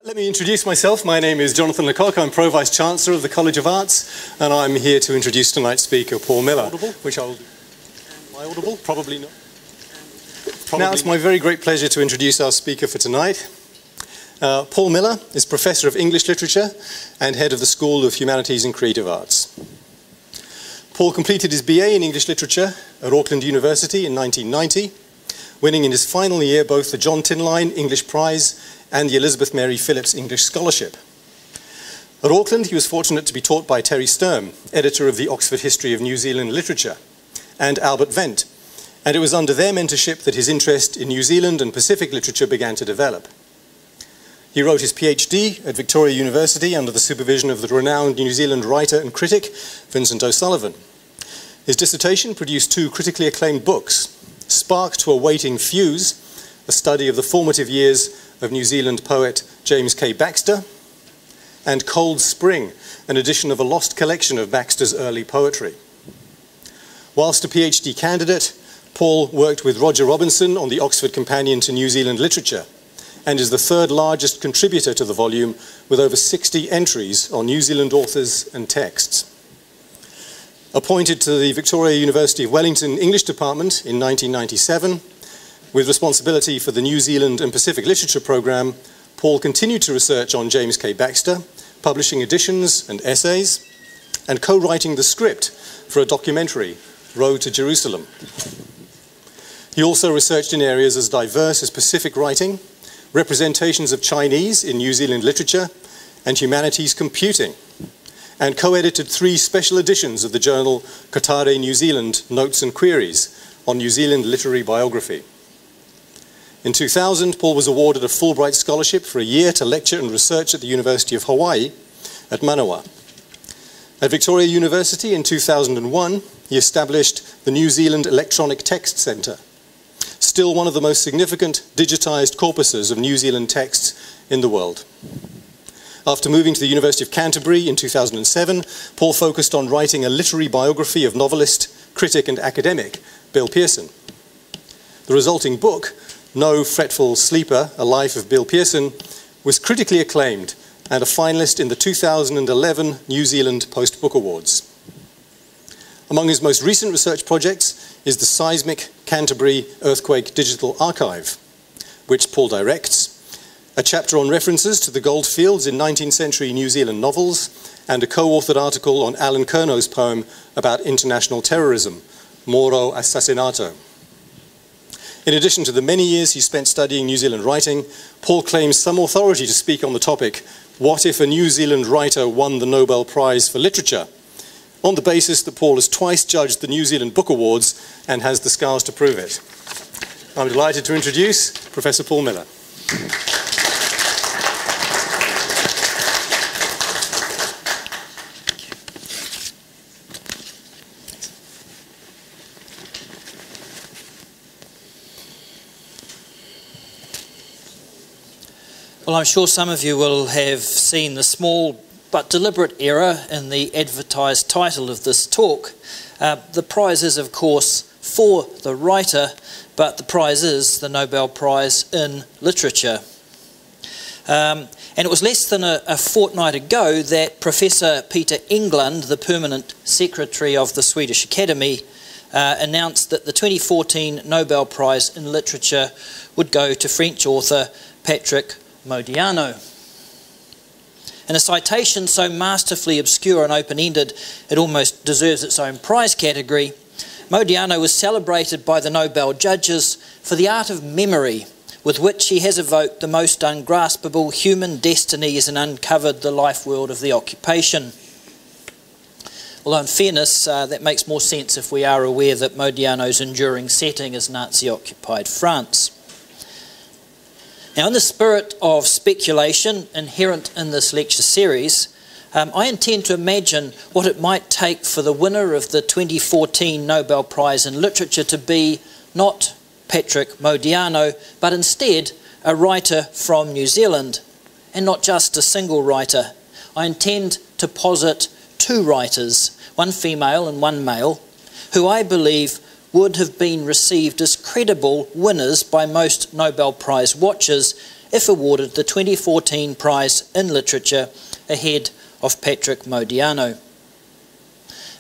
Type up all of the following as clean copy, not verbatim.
Let me introduce myself. My name is Jonathan Lecoq. I'm Pro-Vice Chancellor of the College of Arts, and I'm here to introduce tonight's speaker, Paul Millar. Which I'll do. Am I audible? Probably not. Now it's my very great pleasure to introduce our speaker for tonight. Paul Millar is Professor of English Literature and Head of the School of Humanities and Creative Arts. Paul completed his BA in English Literature at Auckland University in 1990, winning in his final year both the John Tinline English Prize and the Elizabeth Mary Phillips English Scholarship. At Auckland, he was fortunate to be taught by Terry Sturm, editor of the Oxford History of New Zealand Literature, and Albert Wendt, and it was under their mentorship that his interest in New Zealand and Pacific literature began to develop. He wrote his PhD at Victoria University under the supervision of the renowned New Zealand writer and critic, Vincent O'Sullivan. His dissertation produced two critically acclaimed books, Spark to a Waiting Fuse, a study of the formative years of New Zealand poet James K. Baxter, and Cold Spring, an edition of a lost collection of Baxter's early poetry. Whilst a PhD candidate, Paul worked with Roger Robinson on the Oxford Companion to New Zealand Literature, and is the third largest contributor to the volume, with over 60 entries on New Zealand authors and texts. Appointed to the Victoria University of Wellington English Department in 1997, with responsibility for the New Zealand and Pacific Literature Programme, Paul continued to research on James K. Baxter, publishing editions and essays, and co-writing the script for a documentary, Road to Jerusalem. He also researched in areas as diverse as Pacific writing, representations of Chinese in New Zealand literature, and humanities computing, and co-edited 3 special editions of the journal Kotare New Zealand Notes and Queries on New Zealand literary biography. In 2000, Paul was awarded a Fulbright Scholarship for a year to lecture and research at the University of Hawaii at Manawa. At Victoria University in 2001, he established the New Zealand Electronic Text Centre, still one of the most significant digitised corpuses of New Zealand texts in the world. After moving to the University of Canterbury in 2007, Paul focused on writing a literary biography of novelist, critic and academic Bill Pearson. The resulting book, No Fretful Sleeper, A Life of Bill Pearson, was critically acclaimed and a finalist in the 2011 New Zealand Post-Book Awards. Among his most recent research projects is the seismic Canterbury Earthquake Digital Archive, which Paul directs, a chapter on references to the goldfields in 19th century New Zealand novels, and a co-authored article on Alan Kernow's poem about international terrorism, Moro Assassinato. In addition to the many years he spent studying New Zealand writing, Paul claims some authority to speak on the topic, what if a New Zealand writer won the Nobel Prize for Literature? On the basis that Paul has twice judged the New Zealand Book Awards and has the scars to prove it. I'm delighted to introduce Professor Paul Millar. Well, I'm sure some of you will have seen the small but deliberate error in the advertised title of this talk. The prize is, of course, for the writer, but the prize is the Nobel Prize in Literature. And it was less than a fortnight ago that Professor Peter England, the permanent secretary of the Swedish Academy, announced that the 2014 Nobel Prize in Literature would go to French author Patrick Modiano. In a citation so masterfully obscure and open-ended it almost deserves its own prize category, Modiano was celebrated by the Nobel judges for the art of memory with which he has evoked the most ungraspable human destinies and uncovered the life world of the occupation. Although in fairness, that makes more sense if we are aware that Modiano's enduring setting is Nazi-occupied France. Now, in the spirit of speculation inherent in this lecture series, I intend to imagine what it might take for the winner of the 2014 Nobel Prize in Literature to be not Patrick Modiano, but instead a writer from New Zealand, and not just a single writer. I intend to posit 2 writers, one female and one male, who I believe would have been received as credible winners by most Nobel Prize watchers if awarded the 2014 Prize in Literature ahead of Patrick Modiano.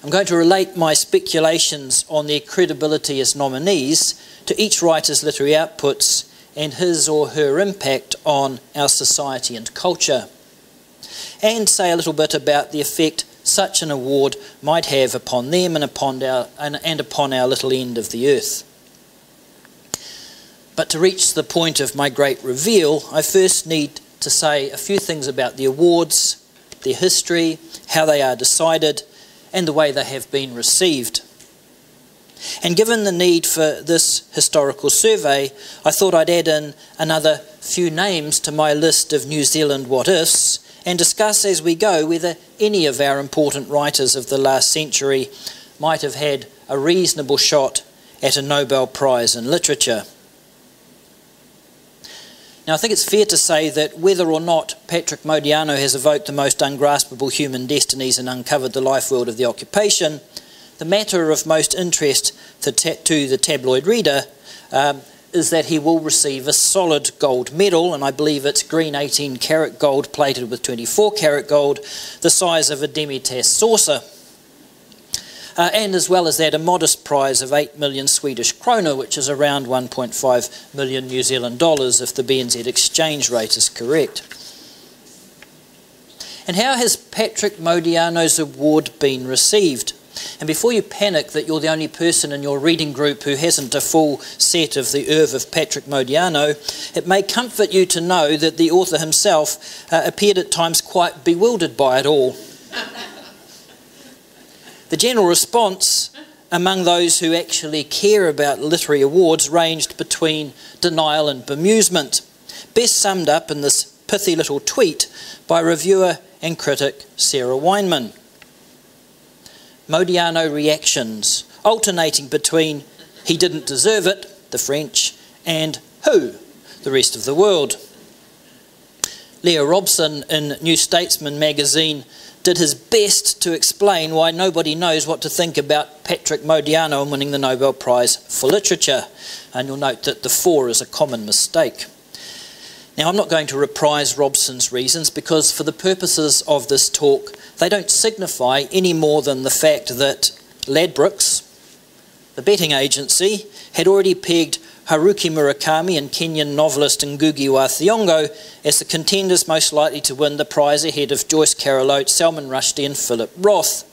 I'm going to relate my speculations on their credibility as nominees to each writer's literary outputs and his or her impact on our society and culture, and say a little bit about the effect such an award might have upon them and upon our little end of the earth. But to reach the point of my great reveal, I first need to say a few things about the awards, their history, how they are decided, and the way they have been received. And given the need for this historical survey, I thought I'd add in another few names to my list of New Zealand what-ifs and discuss as we go whether any of our important writers of the last century might have had a reasonable shot at a Nobel Prize in Literature. Now, I think it's fair to say that whether or not Patrick Modiano has evoked the most ungraspable human destinies and uncovered the life world of the occupation, the matter of most interest to the tabloid reader is that he will receive a solid gold medal, and I believe it's green 18-carat gold plated with 24-carat gold, the size of a demitasse saucer. And as well as that, a modest prize of 8 million Swedish krona, which is around 1.5 million New Zealand dollars if the BNZ exchange rate is correct. And how has Patrick Modiano's award been received? And before you panic that you're the only person in your reading group who hasn't a full set of the oeuvre of Patrick Modiano, it may comfort you to know that the author himself appeared at times quite bewildered by it all. The general response among those who actually care about literary awards ranged between denial and bemusement, best summed up in this pithy little tweet by reviewer and critic Sarah Weinman. Modiano reactions, alternating between "he didn't deserve it," the French, and "who," the rest of the world. Leo Robson in New Statesman magazine did his best to explain why nobody knows what to think about Patrick Modiano winning the Nobel Prize for Literature. And you'll note that the "for" is a common mistake. Now, I'm not going to reprise Robson's reasons because for the purposes of this talk, they don't signify any more than the fact that Ladbrokes, the betting agency, had already pegged Haruki Murakami and Kenyan novelist Ngugi wa Thiong'o as the contenders most likely to win the prize ahead of Joyce Carol Oates, Salman Rushdie and Philip Roth.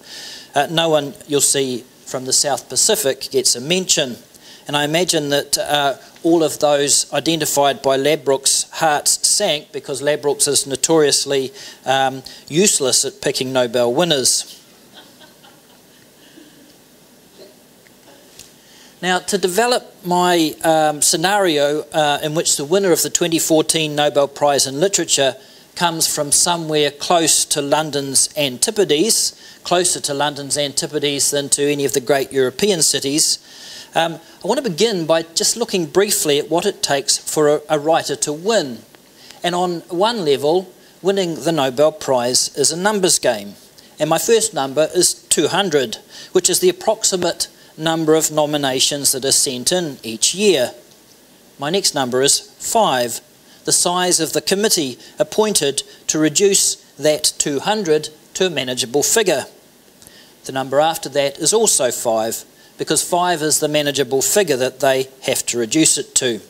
No one, you'll see, from the South Pacific gets a mention. And I imagine that all of those identified by Ladbrokes' hearts sank because Ladbrokes is notoriously useless at picking Nobel winners. Now, to develop my scenario in which the winner of the 2014 Nobel Prize in Literature comes from somewhere close to London's antipodes, closer to London's antipodes than to any of the great European cities, I want to begin by just looking briefly at what it takes for a writer to win. And on one level, winning the Nobel Prize is a numbers game. And my first number is 200, which is the approximate number of nominations that are sent in each year. My next number is 5, the size of the committee appointed to reduce that 200 to a manageable figure. The number after that is also 5, because 5 is the manageable figure that they have to reduce it to.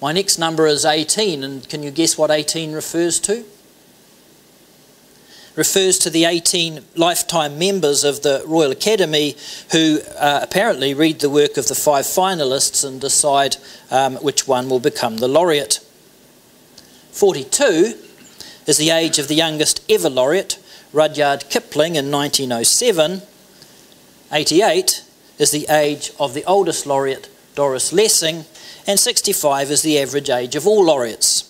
My next number is 18, and can you guess what 18 refers to? Refers to the 18 lifetime members of the Royal Academy who apparently read the work of the 5 finalists and decide which one will become the laureate. 42 is the age of the youngest ever laureate, Rudyard Kipling in 1907. 88 is the age of the oldest laureate, Doris Lessing, and 65 is the average age of all laureates.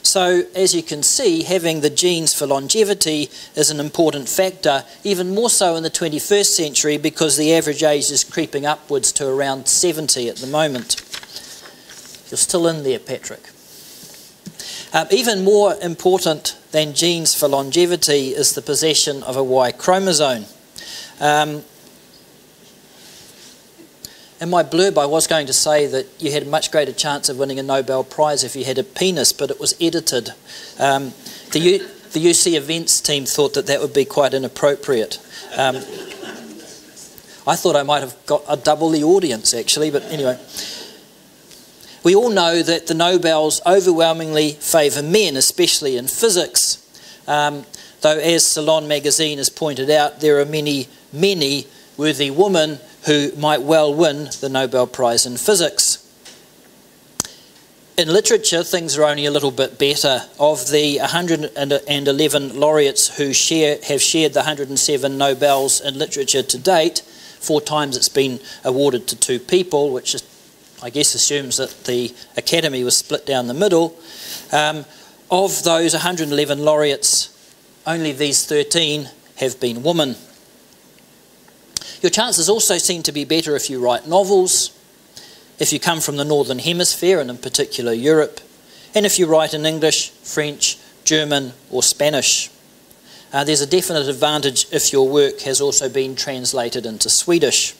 So, as you can see, having the genes for longevity is an important factor, even more so in the 21st century because the average age is creeping upwards to around 70 at the moment. You're still in there, Patrick. Even more important than genes for longevity is the possession of a Y chromosome. In my blurb, I was going to say that you had a much greater chance of winning a Nobel Prize if you had a penis, but it was edited. The UC events team thought that that would be quite inappropriate. I thought I might have got a double the audience, actually, but anyway. We all know that the Nobels overwhelmingly favour men, especially in physics. Though, as Salon magazine has pointed out, there are many, many worthy women who might well win the Nobel Prize in physics. In literature, things are only a little bit better. Of the 111 laureates who have shared the 107 Nobels in literature to date, 4 times it's been awarded to 2 people, which is, I guess, assumes that the Academy was split down the middle. Of those 111 laureates, only these 13 have been women. Your chances also seem to be better if you write novels, if you come from the Northern Hemisphere, and in particular Europe, and if you write in English, French, German or Spanish. There's a definite advantage if your work has also been translated into Swedish.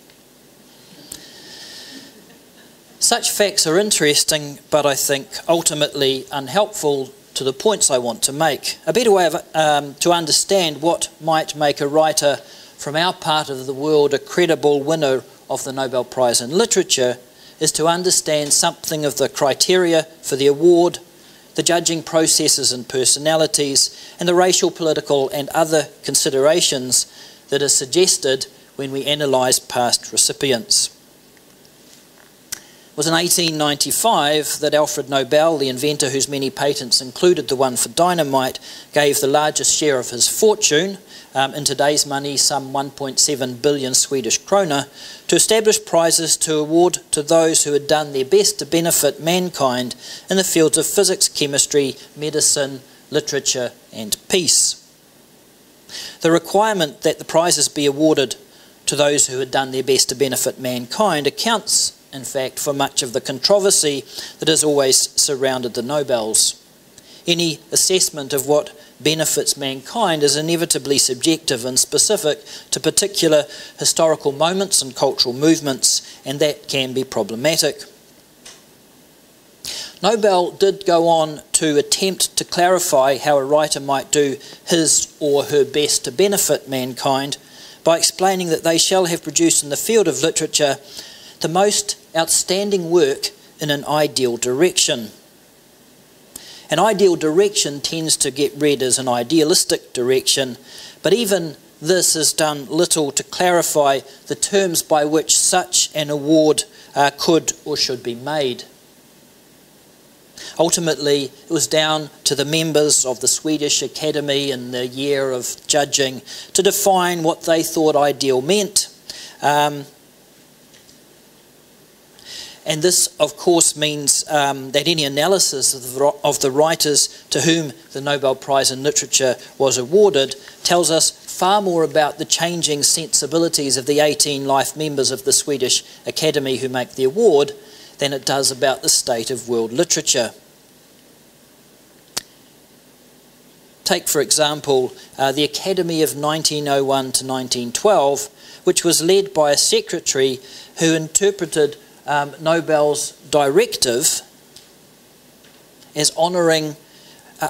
Such facts are interesting, but I think ultimately unhelpful to the points I want to make. A better way to understand what might make a writer from our part of the world a credible winner of the Nobel Prize in Literature is to understand something of the criteria for the award, the judging processes and personalities, and the racial, political and other considerations that are suggested when we analyse past recipients. It was in 1895 that Alfred Nobel, the inventor whose many patents included the one for dynamite, gave the largest share of his fortune, in today's money some 1.7 billion Swedish krona, to establish prizes to award to those who had done their best to benefit mankind in the fields of physics, chemistry, medicine, literature and peace. The requirement that the prizes be awarded to those who had done their best to benefit mankind accounts, in fact, for much of the controversy that has always surrounded the Nobels. Any assessment of what benefits mankind is inevitably subjective and specific to particular historical moments and cultural movements, and that can be problematic. Nobel did go on to attempt to clarify how a writer might do his or her best to benefit mankind by explaining that they shall have produced in the field of literature the most outstanding work in an ideal direction. An ideal direction tends to get read as an idealistic direction, but even this has done little to clarify the terms by which such an award could or should be made. Ultimately, it was down to the members of the Swedish Academy in the year of judging to define what they thought ideal meant. And this, of course, means that any analysis of the writers to whom the Nobel Prize in Literature was awarded tells us far more about the changing sensibilities of the 18 life members of the Swedish Academy who make the award than it does about the state of world literature. Take, for example, the Academy of 1901 to 1912, which was led by a secretary who interpreted Nobel's directive as honouring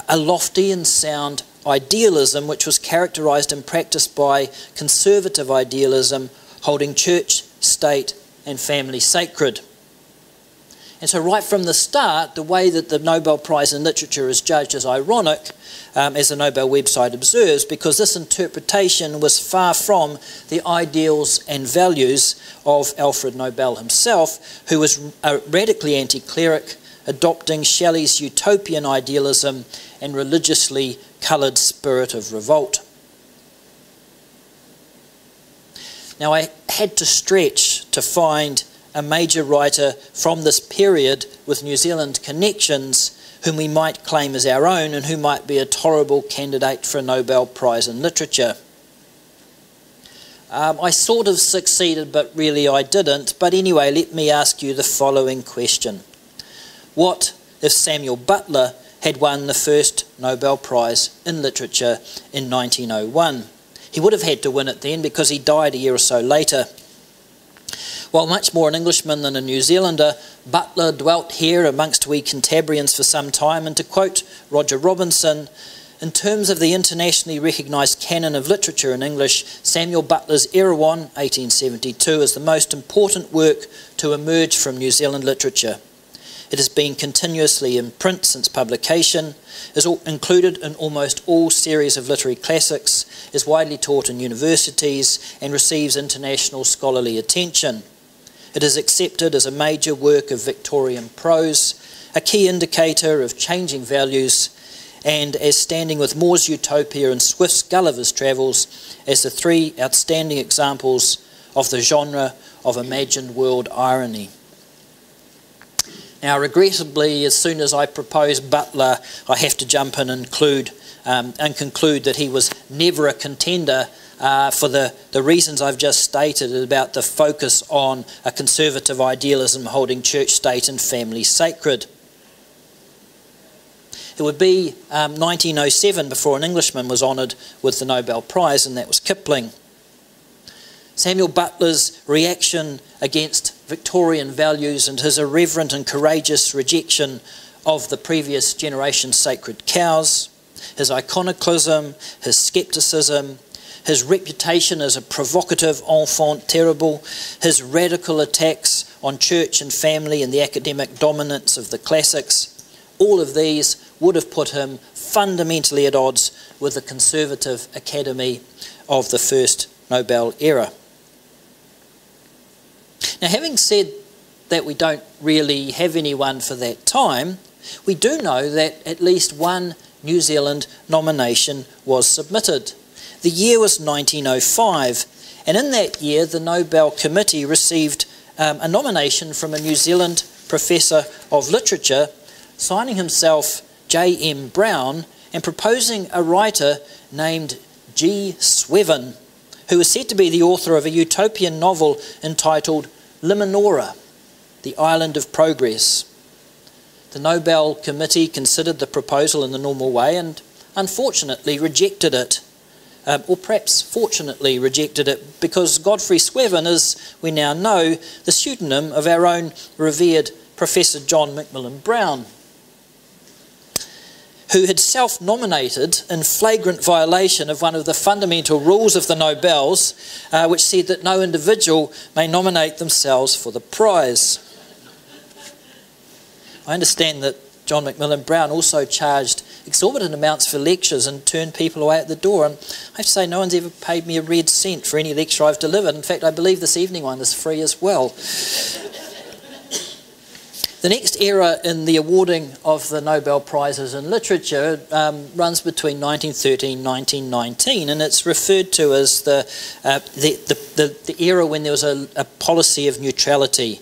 a lofty and sound idealism which was characterised in practice by conservative idealism, holding church, state and family sacred. And so right from the start, the way that the Nobel Prize in Literature is judged is ironic, as the Nobel website observes, because this interpretation was far from the ideals and values of Alfred Nobel himself, who was a radically anti-cleric, adopting Shelley's utopian idealism and religiously coloured spirit of revolt. Now, I had to stretch to find a major writer from this period with New Zealand connections whom we might claim as our own and who might be a tolerable candidate for a Nobel Prize in Literature. I sort of succeeded, but really I didn't. But anyway, let me ask you the following question. What if Samuel Butler had won the first Nobel Prize in Literature in 1901? He would have had to win it then because he died a year or so later. While much more an Englishman than a New Zealander, Butler dwelt here amongst we Cantabrians for some time, and to quote Roger Robinson, in terms of the internationally recognised canon of literature in English, Samuel Butler's Erewhon, 1872, is the most important work to emerge from New Zealand literature. It has been continuously in print since publication, is included in almost all series of literary classics, is widely taught in universities, and receives international scholarly attention. It is accepted as a major work of Victorian prose, a key indicator of changing values, and as standing with Moore's Utopia and Swift's Gulliver's Travels as the three outstanding examples of the genre of imagined world irony. Now, regrettably, as soon as I propose Butler, I have to jump in and conclude that he was never a contender for the reasons I've just stated about the focus on a conservative idealism holding church, state and family sacred. It would be 1907 before an Englishman was honoured with the Nobel Prize, and that was Kipling. Samuel Butler's reaction against Victorian values and his irreverent and courageous rejection of the previous generation's sacred cows, his iconoclasm, his scepticism, his reputation as a provocative enfant terrible, his radical attacks on church and family and the academic dominance of the classics, all of these would have put him fundamentally at odds with the conservative academy of the first Nobel era. Now, having said that we don't really have anyone for that time, we do know that at least one New Zealand nomination was submitted. The year was 1905, and in that year the Nobel Committee received a nomination from a New Zealand professor of literature, signing himself J.M. Brown, and proposing a writer named G. Swevin, who was said to be the author of a utopian novel entitled Limanora, the Island of Progress. The Nobel Committee considered the proposal in the normal way and unfortunately rejected it, or perhaps fortunately rejected it, because Godfrey Swevin is, we now know, the pseudonym of our own revered Professor John Macmillan Brown, who had self-nominated in flagrant violation of one of the fundamental rules of the Nobels, which said that no individual may nominate themselves for the prize. I understand that John Macmillan Brown also charged exorbitant amounts for lectures and turned people away at the door, and I have to say no one's ever paid me a red cent for any lecture I've delivered. In fact, I believe this evening one is free as well. The next era in the awarding of the Nobel Prizes in literature runs between 1913 and 1919, and it's referred to as the era when there was a policy of neutrality.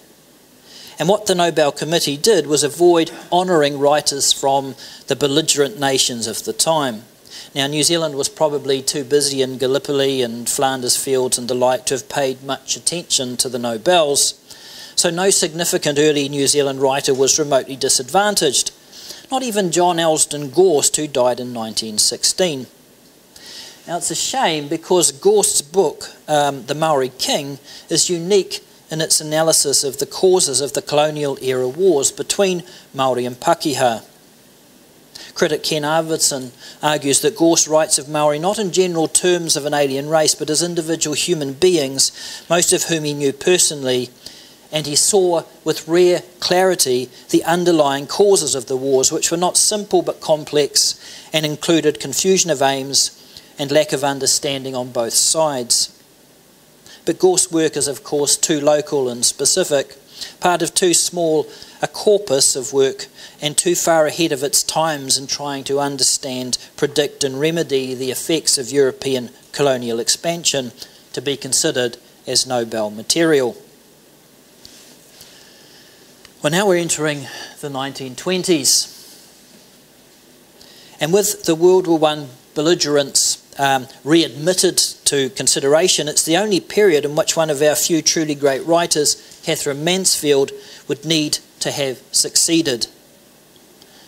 And what the Nobel Committee did was avoid honouring writers from the belligerent nations of the time. Now, New Zealand was probably too busy in Gallipoli and Flanders Fields and the like to have paid much attention to the Nobels. So no significant early New Zealand writer was remotely disadvantaged. Not even John Elsden Gorst, who died in 1916. Now, it's a shame because Gorst's book, The Maori King, is unique in its analysis of the causes of the colonial era wars between Maori and Pakeha. Critic Ken Arvidsson argues that Gorst writes of Maori not in general terms of an alien race, but as individual human beings, most of whom he knew personally, and he saw with rare clarity the underlying causes of the wars, which were not simple but complex and included confusion of aims and lack of understanding on both sides. But Gorst's work is, of course, too local and specific, part of too small a corpus of work, and too far ahead of its times in trying to understand, predict and remedy the effects of European colonial expansion to be considered as Nobel material. Well, now we're entering the 1920s. And with the World War I belligerents readmitted to consideration, it's the only period in which one of our few truly great writers, Catherine Mansfield, would need to have succeeded.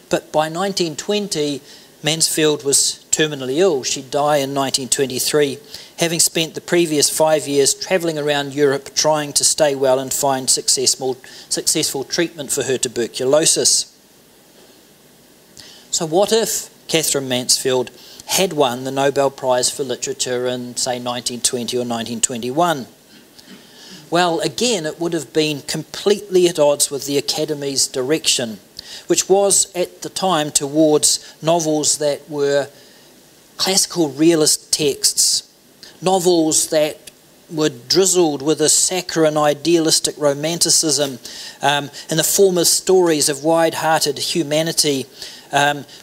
But by 1920, Mansfield was terminally ill. She'd die in 1923, having spent the previous 5 years travelling around Europe trying to stay well and find successful treatment for her tuberculosis. So what if Catherine Mansfield had won the Nobel Prize for Literature in, say, 1920 or 1921? Well, again, it would have been completely at odds with the Academy's direction, which was at the time towards novels that were classical realist texts, novels that were drizzled with a saccharine idealistic romanticism in the form of stories of wide-hearted humanity,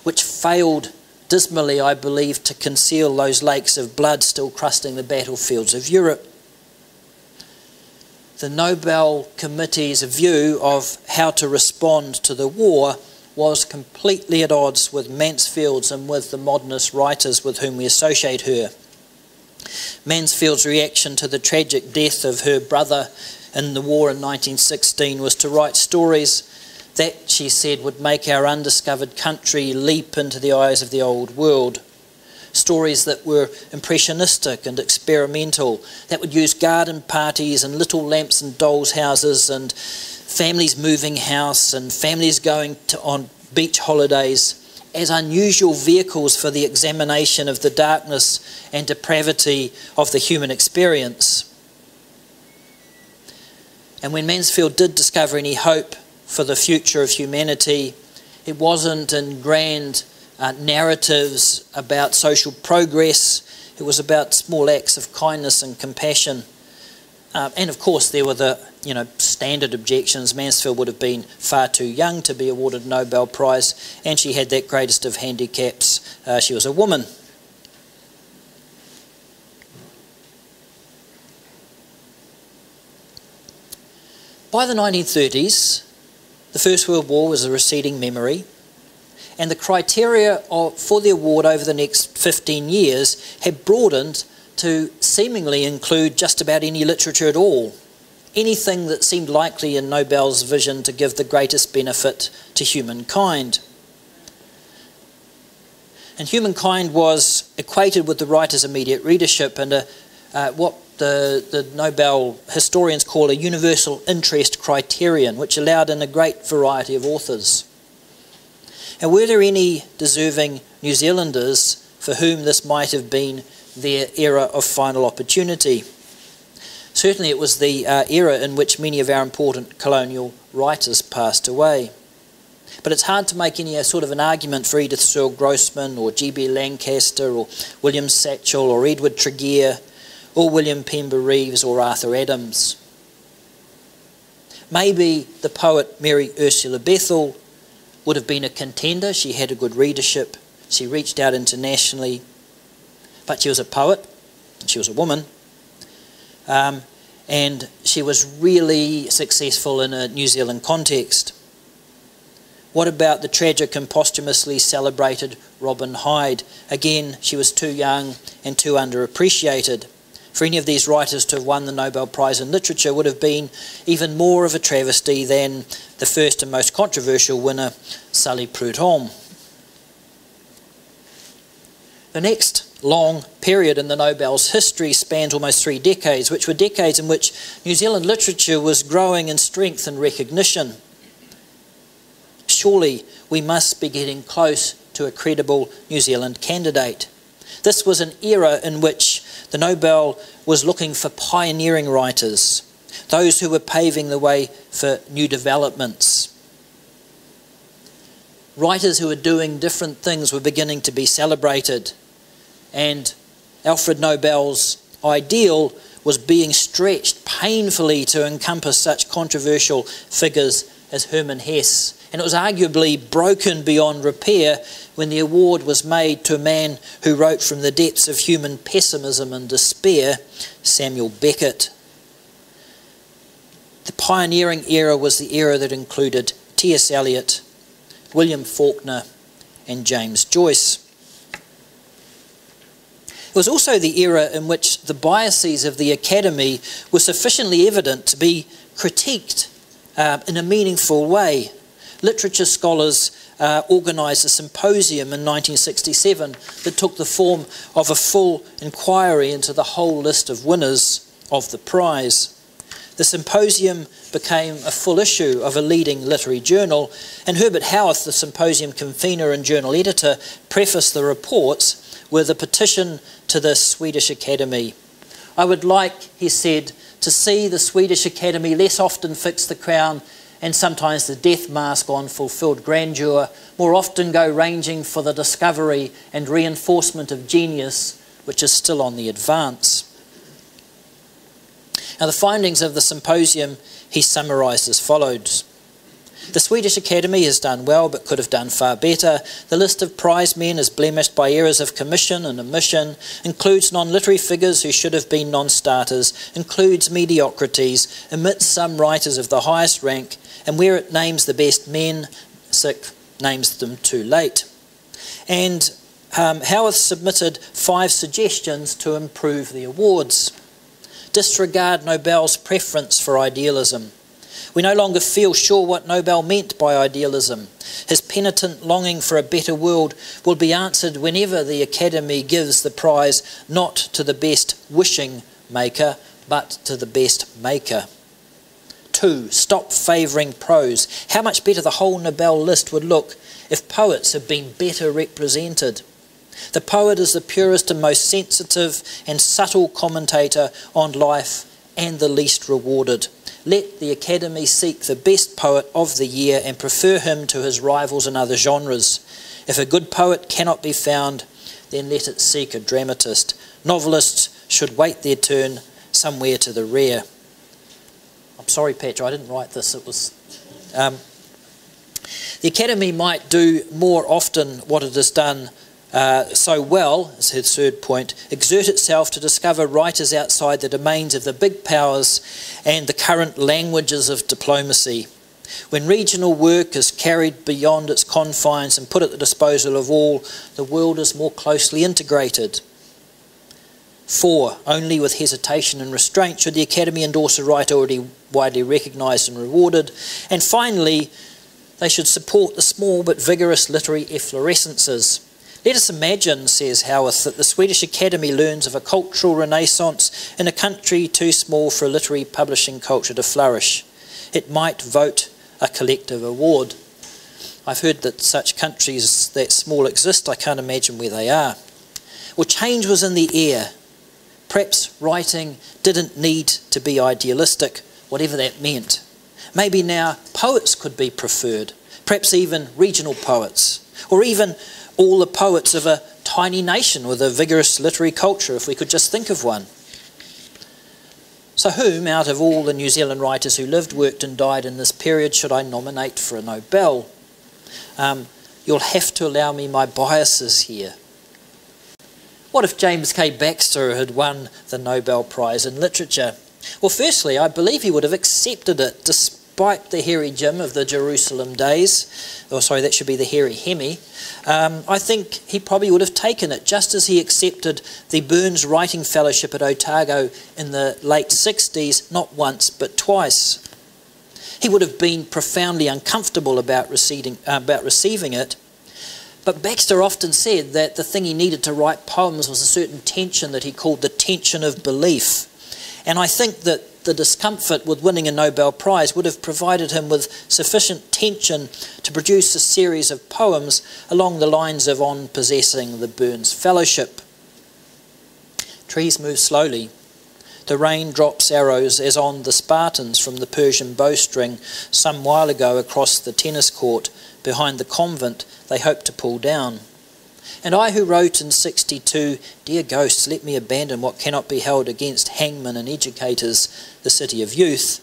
which failed dismally, I believe, to conceal those lakes of blood still crusting the battlefields of Europe. The Nobel Committee's view of how to respond to the war was completely at odds with Mansfield's and with the modernist writers with whom we associate her. Mansfield's reaction to the tragic death of her brother in the war in 1916 was to write stories that, she said, would make our undiscovered country leap into the eyes of the old world. Stories that were impressionistic and experimental, that would use garden parties and little lamps and dolls' houses and families moving house and families going on beach holidays as unusual vehicles for the examination of the darkness and depravity of the human experience. And when Mansfield did discover any hope for the future of humanity, it wasn't in grand narratives about social progress. It was about small acts of kindness and compassion. And of course there were the standard objections. Mansfield would have been far too young to be awarded a Nobel Prize, and she had that greatest of handicaps. She was a woman. By the 1930s, the First World War was a receding memory, and the criteria for the award over the next 15 years had broadened to seemingly include just about any literature at all. Anything that seemed likely in Nobel's vision to give the greatest benefit to humankind. And humankind was equated with the writer's immediate readership and what the Nobel historians call a universal interest criterion, which allowed in a great variety of authors. And were there any deserving New Zealanders for whom this might have been their era of final opportunity? Certainly it was the era in which many of our important colonial writers passed away. But it's hard to make any sort of an argument for Edith Searle Grossman or G.B. Lancaster or William Satchell or Edward Tregear or William Pember Reeves or Arthur Adams. Maybe the poet Mary Ursula Bethel would have been a contender. She had a good readership. She reached out internationally. But she was a poet. She was a woman. And she was really successful in a New Zealand context. What about the tragic and posthumously celebrated Robin Hyde? Again, she was too young and too underappreciated. For any of these writers to have won the Nobel Prize in Literature would have been even more of a travesty than the first and most controversial winner, Sully Prudhomme. The next long period in the Nobel's history spans almost 3 decades, which were decades in which New Zealand literature was growing in strength and recognition. Surely we must be getting close to a credible New Zealand candidate. This was an era in which the Nobel was looking for pioneering writers, those who were paving the way for new developments. Writers who were doing different things were beginning to be celebrated, and Alfred Nobel's ideal was being stretched painfully to encompass such controversial figures as Hermann Hesse. And it was arguably broken beyond repair when the award was made to a man who wrote from the depths of human pessimism and despair, Samuel Beckett. The pioneering era was the era that included T.S. Eliot, William Faulkner, and James Joyce. It was also the era in which the biases of the Academy were sufficiently evident to be critiqued in a meaningful way. Literature scholars organised a symposium in 1967 that took the form of a full inquiry into the whole list of winners of the prize. The symposium became a full issue of a leading literary journal, and Herbert Howarth, the symposium convener and journal editor, prefaced the reports with a petition to the Swedish Academy. "I would like," he said, "to see the Swedish Academy less often fix the crown and sometimes the death mask on fulfilled grandeur, more often go ranging for the discovery and reinforcement of genius, which is still on the advance." Now, the findings of the symposium he summarised as follows. "The Swedish Academy has done well but could have done far better. The list of prize men is blemished by errors of commission and omission, includes non-literary figures who should have been non-starters, includes mediocrities, omits some writers of the highest rank, and where it names the best men, names them too late." And Howarth submitted 5 suggestions to improve the awards. Disregard Nobel's preference for idealism. We no longer feel sure what Nobel meant by idealism. His penitent longing for a better world will be answered whenever the Academy gives the prize not to the best wishing maker, but to the best maker. 2. Stop favouring prose. How much better the whole Nobel list would look if poets had been better represented. The poet is the purest and most sensitive and subtle commentator on life and the least rewarded. Let the Academy seek the best poet of the year and prefer him to his rivals in other genres. If a good poet cannot be found, then let it seek a dramatist. Novelists should wait their turn somewhere to the rear. I'm sorry, Petra, I didn't write this. It was... The Academy might do more often what it has done so well, is his third point, exert itself to discover writers outside the domains of the big powers and the current languages of diplomacy. When regional work is carried beyond its confines and put at the disposal of all, the world is more closely integrated. 4. Only with hesitation and restraint should the Academy endorse a writer already widely recognised and rewarded. And finally, they should support the small but vigorous literary efflorescences. Let us imagine, says Howarth, that the Swedish Academy learns of a cultural renaissance in a country too small for a literary publishing culture to flourish. It might vote a collective award. I've heard that such countries that small exist. I can't imagine where they are. Well, change was in the air. Perhaps writing didn't need to be idealistic, whatever that meant. Maybe now poets could be preferred, perhaps even regional poets, or even all the poets of a tiny nation with a vigorous literary culture, if we could just think of one. So whom, out of all the New Zealand writers who lived, worked and died in this period, should I nominate for a Nobel? You'll have to allow me my biases here. What if James K. Baxter had won the Nobel Prize in Literature? Well, firstly, I believe he would have accepted it, despite the hairy Jim of the Jerusalem days. Oh, sorry, that should be the hairy Hemi. I think he probably would have taken it, just as he accepted the Burns Writing Fellowship at Otago in the late 60s, not once but twice. He would have been profoundly uncomfortable about receiving it, but Baxter often said that the thing he needed to write poems was a certain tension that he called the tension of belief. And I think that the discomfort with winning a Nobel Prize would have provided him with sufficient tension to produce a series of poems along the lines of On Possessing the Burns Fellowship. Trees move slowly. The rain drops arrows as on the Spartans from the Persian bowstring some while ago across the tennis court behind the convent they hoped to pull down. And I who wrote in 62, "Dear ghosts, let me abandon what cannot be held against hangmen and educators, the city of youth.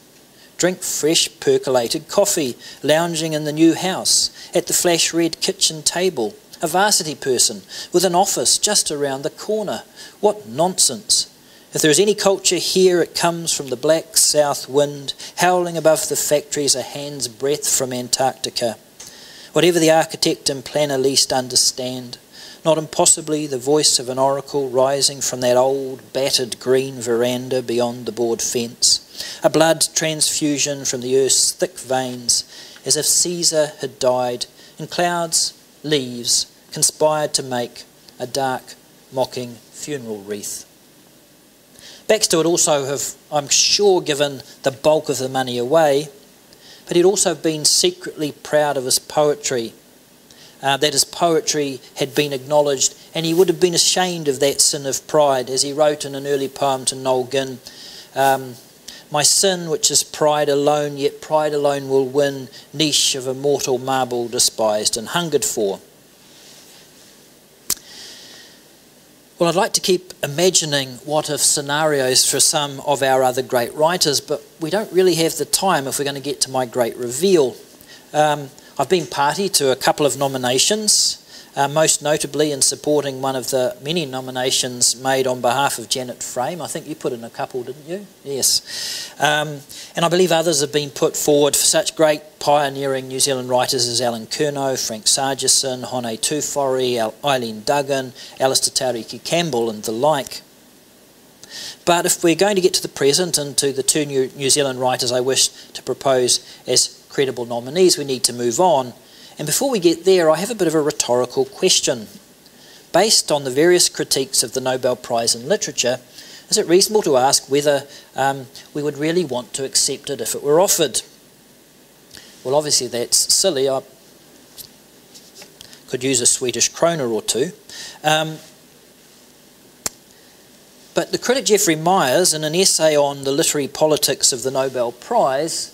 Drink fresh percolated coffee, lounging in the new house, at the flash-red kitchen table, a varsity person with an office just around the corner. What nonsense. If there is any culture here, it comes from the black south wind, howling above the factories a hand's breadth from Antarctica. Whatever the architect and planner least understand, not impossibly the voice of an oracle rising from that old battered green veranda beyond the board fence, a blood transfusion from the earth's thick veins, as if Caesar had died and clouds, leaves, conspired to make a dark, mocking funeral wreath. Baxter would also have, I'm sure, given the bulk of the money away, but he'd also been secretly proud of his poetry, that his poetry had been acknowledged, and he would have been ashamed of that sin of pride, as he wrote in an early poem to Noel Ginn, my sin, which is pride alone, yet pride alone will win, niche of immortal marble despised and hungered for. Well, I'd like to keep imagining what-if scenarios for some of our other great writers, but we don't really have the time if we're going to get to my great reveal. I've been party to a couple of nominations, most notably in supporting one of the many nominations made on behalf of Janet Frame. I think you put in a couple, didn't you? Yes. And I believe others have been put forward for such great pioneering New Zealand writers as Alan Curnow, Frank Sargison, Hone Tufori, Eileen Duggan, Alistair Tauriki Campbell and the like. But if we're going to get to the present and to the two New Zealand writers I wish to propose as credible nominees, we need to move on. And before we get there, I have a bit of a rhetorical question. Based on the various critiques of the Nobel Prize in Literature, is it reasonable to ask whether we would really want to accept it if it were offered? Well, obviously that's silly. I could use a Swedish krona or two. But the critic Geoffrey Myers, in an essay on the literary politics of the Nobel Prize,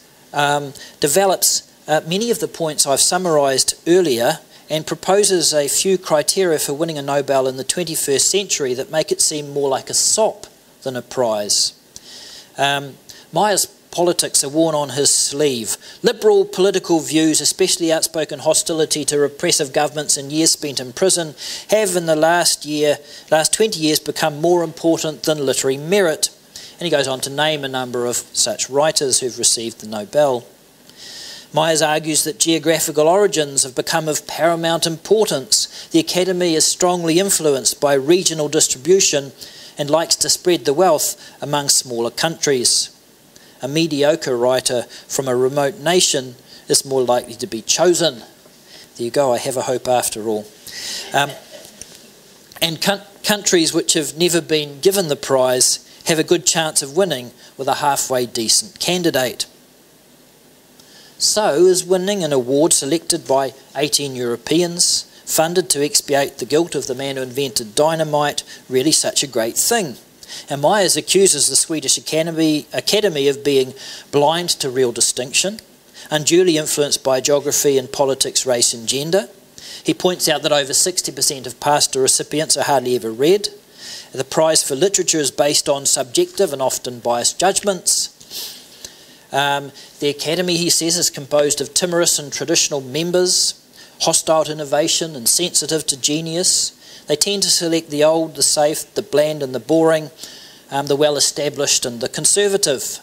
develops many of the points I've summarised earlier and proposes a few criteria for winning a Nobel in the 21st century that make it seem more like a sop than a prize. Myers' politics are worn on his sleeve. Liberal political views, especially outspoken hostility to repressive governments and years spent in prison, have in the last 20 years become more important than literary merit. And he goes on to name a number of such writers who've received the Nobel. Myers argues that geographical origins have become of paramount importance. The Academy is strongly influenced by regional distribution and likes to spread the wealth among smaller countries. A mediocre writer from a remote nation is more likely to be chosen. There you go, I have a hope after all. And countries which have never been given the prize have a good chance of winning with a halfway decent candidate. So is winning an award selected by 18 Europeans, funded to expiate the guilt of the man who invented dynamite, really such a great thing? And Myers accuses the Swedish Academy of being blind to real distinction, unduly influenced by geography and politics, race and gender. He points out that over 60% of past recipients are hardly ever read. The prize for literature is based on subjective and often biased judgments. The Academy, he says, is composed of timorous and traditional members, hostile to innovation and sensitive to genius. They tend to select the old, the safe, the bland and the boring, the well-established and the conservative.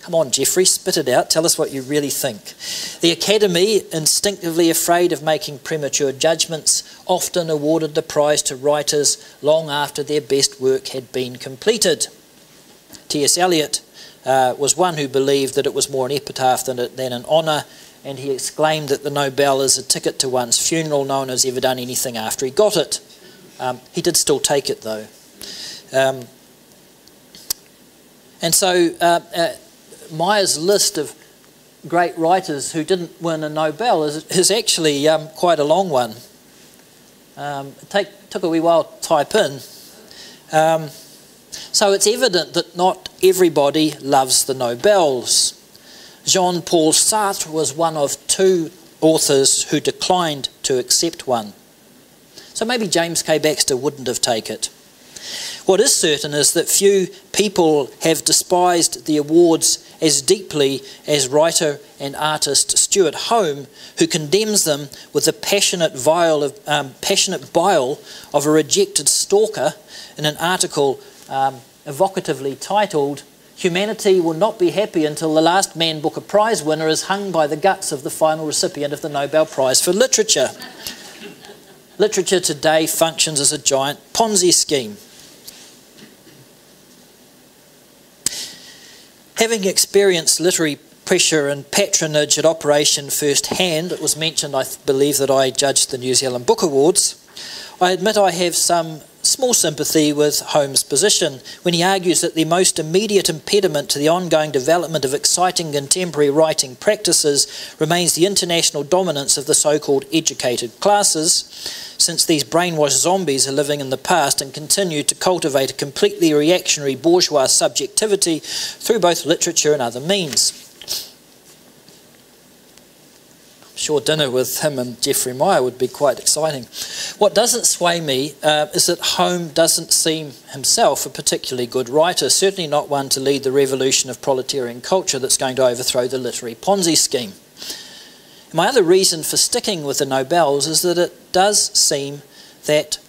Come on, Geoffrey, spit it out. Tell us what you really think. The Academy, instinctively afraid of making premature judgments, often awarded the prize to writers long after their best work had been completed. T.S. Eliot was one who believed that it was more an epitaph than an honour, and he exclaimed that the Nobel is a ticket to one's funeral. No one has ever done anything after he got it. He did still take it, though. And so Myers' list of great writers who didn't win a Nobel is actually quite a long one. It took a wee while to type in. So it's evident that not everybody loves the Nobels. Jean-Paul Sartre was one of two authors who declined to accept one. So maybe James K. Baxter wouldn't have taken it. What is certain is that few people have despised the awards as deeply as writer and artist Stuart Home, who condemns them with the passionate bile of a rejected stalker in an article evocatively titled, "Humanity will not be happy until the last Man Booker Prize winner is hung by the guts of the final recipient of the Nobel Prize for Literature. Literature today functions as a giant Ponzi scheme." Having experienced literary pressure and patronage at operation first hand. It was mentioned, I believe, that I judged the New Zealand Book Awards. I admit I have some small sympathy with Holmes' position when he argues that the most immediate impediment to the ongoing development of exciting contemporary writing practices remains the international dominance of the so-called educated classes, since these brainwashed zombies are living in the past and continue to cultivate a completely reactionary bourgeois subjectivity through both literature and other means. Sure, dinner with him and Geoffrey Meyer would be quite exciting. What doesn't sway me is that Home doesn't seem himself a particularly good writer, certainly not one to lead the revolution of proletarian culture that's going to overthrow the literary Ponzi scheme. My other reason for sticking with the Nobels is that it does seem that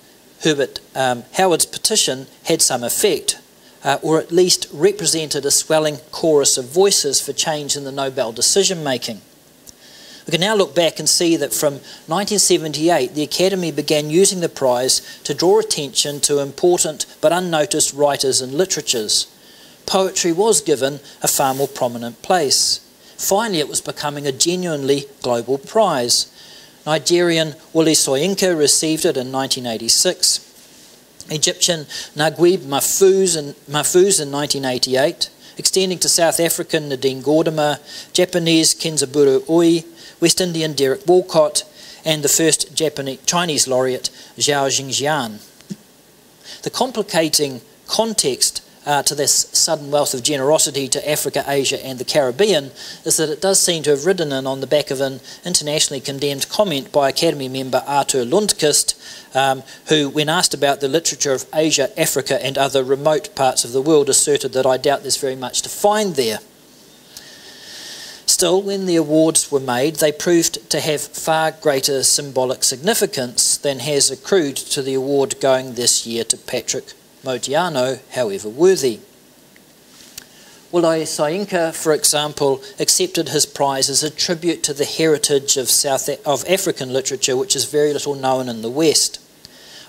Herbert Howard's petition had some effect, or at least represented a swelling chorus of voices for change in the Nobel decision-making. We can now look back and see that from 1978, the Academy began using the prize to draw attention to important but unnoticed writers and literatures. Poetry was given a far more prominent place. Finally, it was becoming a genuinely global prize. Nigerian Wole Soyinka received it in 1986. Egyptian Naguib Mahfouz in 1988. Extending to South African Nadine Gordimer, Japanese Kenzaburo Oi, West Indian Derek Walcott, and the first Chinese laureate, Zhao Jingjian. The complicating context to this sudden wealth of generosity to Africa, Asia and the Caribbean is that it does seem to have ridden in on the back of an internationally condemned comment by Academy member Arthur Lundqvist, who, when asked about the literature of Asia, Africa and other remote parts of the world, asserted that I doubt there's very much to find there. Still, when the awards were made, they proved to have far greater symbolic significance than has accrued to the award going this year to Patrick Modiano, however worthy. Wole Soyinka, for example, accepted his prize as a tribute to the heritage of African literature, which is very little known in the West.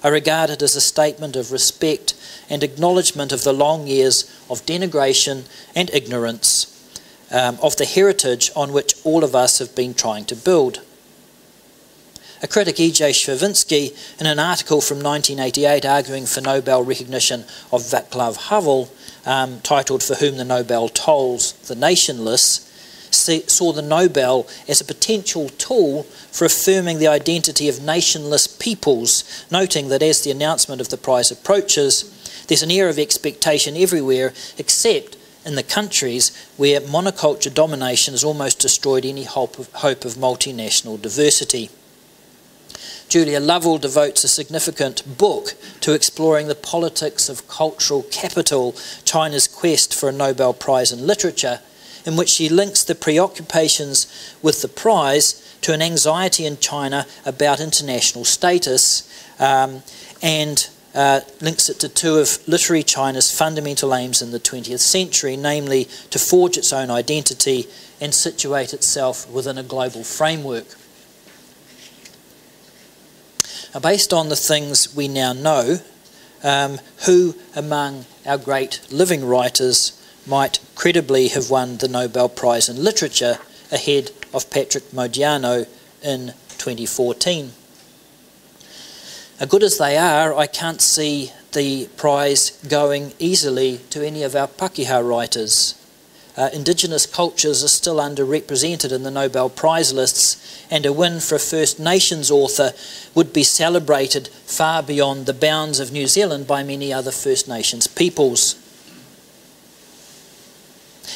I regard it as a statement of respect and acknowledgement of the long years of denigration and ignorance of the heritage on which all of us have been trying to build. A critic, E.J. Stravinsky, in an article from 1988 arguing for Nobel recognition of Václav Havel, titled "For Whom the Nobel Tolls the Nationless," saw the Nobel as a potential tool for affirming the identity of nationless peoples, noting that as the announcement of the prize approaches, there's an air of expectation everywhere except in the countries where monoculture domination has almost destroyed any hope of multinational diversity. Julia Lovell devotes a significant book to exploring the politics of cultural capital, China's quest for a Nobel Prize in Literature, in which she links the preoccupations with the prize to an anxiety in China about international status, and links it to two of literary China's fundamental aims in the 20th century, namely to forge its own identity and situate itself within a global framework. Now, based on the things we now know, who among our great living writers might credibly have won the Nobel Prize in Literature ahead of Patrick Modiano in 2014? Good as they are, I can't see the prize going easily to any of our Pakeha writers. Indigenous cultures are still underrepresented in the Nobel Prize lists, and a win for a First Nations author would be celebrated far beyond the bounds of New Zealand by many other First Nations peoples.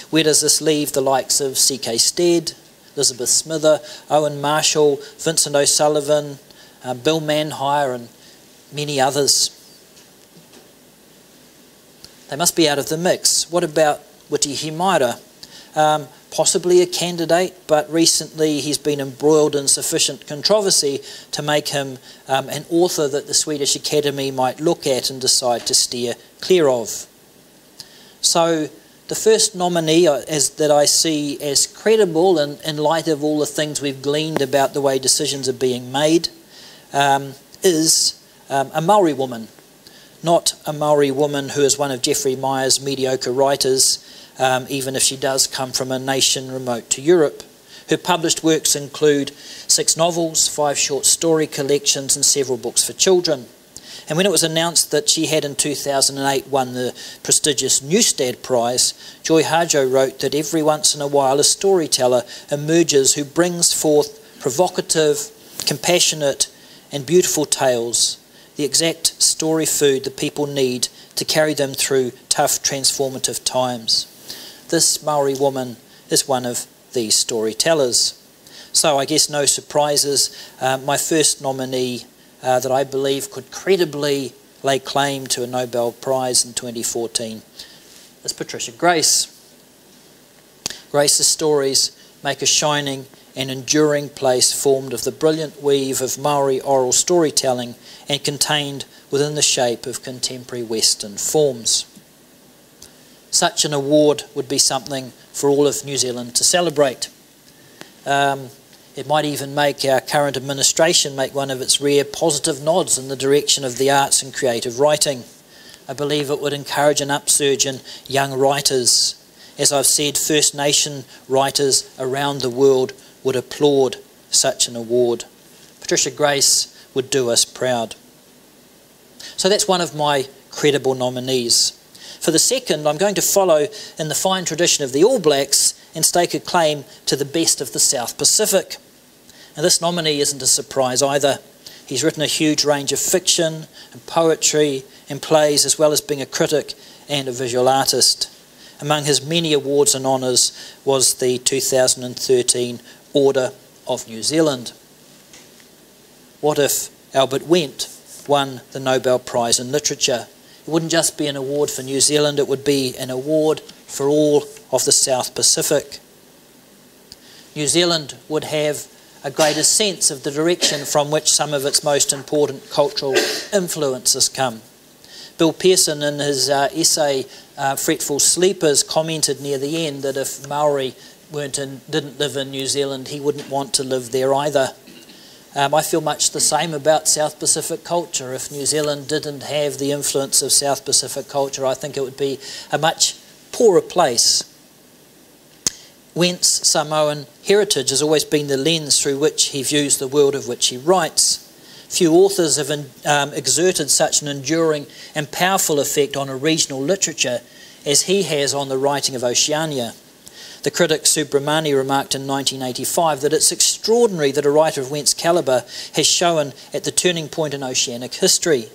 Where does this leave the likes of C.K. Stead, Elizabeth Smither, Owen Marshall, Vincent O'Sullivan, Bill Manhire and many others? They must be out of the mix. What about Witi Himaira? Possibly a candidate, but recently he's been embroiled in sufficient controversy to make him an author that the Swedish Academy might look at and decide to steer clear of. So the first nominee that I see as credible in light of all the things we've gleaned about the way decisions are being made is a Maori woman. Not a Maori woman who is one of Geoffrey Meyer's mediocre writers, even if she does come from a nation remote to Europe. Her published works include 6 novels, 5 short story collections and several books for children. And when it was announced that she had in 2008 won the prestigious Newstead Prize, Joy Harjo wrote that every once in a while a storyteller emerges who brings forth provocative, compassionate and beautiful tales, the exact story food the people need to carry them through tough, transformative times. This Maori woman is one of these storytellers. So I guess no surprises. My first nominee that I believe could credibly lay claim to a Nobel Prize in 2014 is Patricia Grace. Grace's stories make a shining and enduring place formed of the brilliant weave of Maori oral storytelling and contained within the shape of contemporary Western forms. Such an award would be something for all of New Zealand to celebrate. It might even make our current administration make one of its rare positive nods in the direction of the arts and creative writing. I believe it would encourage an upsurge in young writers. As I've said, First Nation writers around the world would applaud such an award. Patricia Grace would do us proud. So that's one of my credible nominees. For the second, I'm going to follow in the fine tradition of the All Blacks and stake a claim to the best of the South Pacific. Now, this nominee isn't a surprise either. He's written a huge range of fiction and poetry and plays, as well as being a critic and a visual artist. Among his many awards and honours was the 2013 Order of New Zealand. What if Albert Wendt won the Nobel Prize in Literature? It wouldn't just be an award for New Zealand, it would be an award for all of the South Pacific. New Zealand would have a greater sense of the direction from which some of its most important cultural influences come. Bill Pearson, in his essay Fretful Sleepers, commented near the end that if Maori didn't live in New Zealand, he wouldn't want to live there either. I feel much the same about South Pacific culture. If New Zealand didn't have the influence of South Pacific culture, I think it would be a much poorer place. Wendt's Samoan heritage has always been the lens through which he views the world of which he writes. Few authors have exerted such an enduring and powerful effect on a regional literature as he has on the writing of Oceania. The critic Subramani remarked in 1985 that it's extraordinary that a writer of Wendt's calibre has shown at the turning point in oceanic history,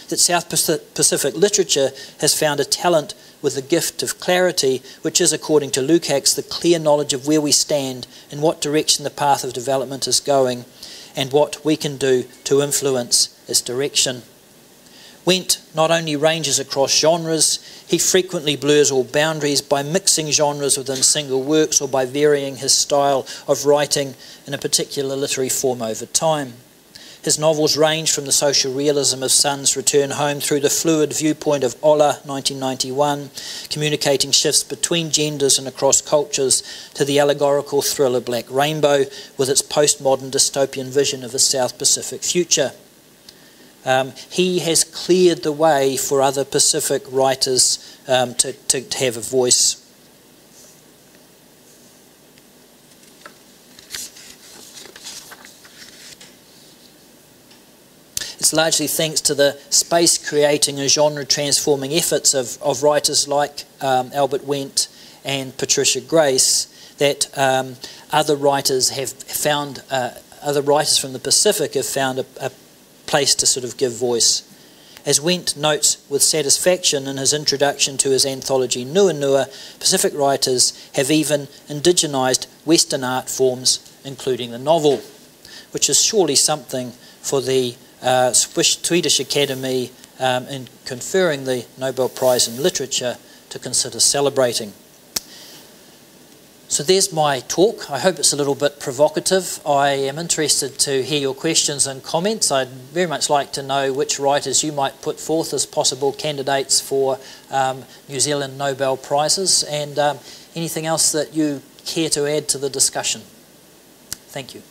that South Pacific literature has found a talent with the gift of clarity, which is, according to Lukács, the clear knowledge of where we stand, in what direction the path of development is going, and what we can do to influence its direction. Wendt not only ranges across genres, he frequently blurs all boundaries by mixing genres within single works or by varying his style of writing in a particular literary form over time. His novels range from the social realism of Sun's Return Home through the fluid viewpoint of Ola, 1991, communicating shifts between genders and across cultures, to the allegorical thriller Black Rainbow with its postmodern dystopian vision of a South Pacific future. He has cleared the way for other Pacific writers to have a voice. It's largely thanks to the space-creating and genre-transforming efforts of writers like Albert Wendt and Patricia Grace that other writers from the Pacific have found a place to sort of give voice. As Wendt notes with satisfaction in his introduction to his anthology Nua Nua, Pacific writers have even indigenised Western art forms, including the novel, which is surely something for the Swedish Academy in conferring the Nobel Prize in Literature to consider celebrating. So there's my talk. I hope it's a little bit provocative. I am interested to hear your questions and comments. I'd very much like to know which writers you might put forth as possible candidates for New Zealand Nobel Prizes, and anything else that you care to add to the discussion. Thank you.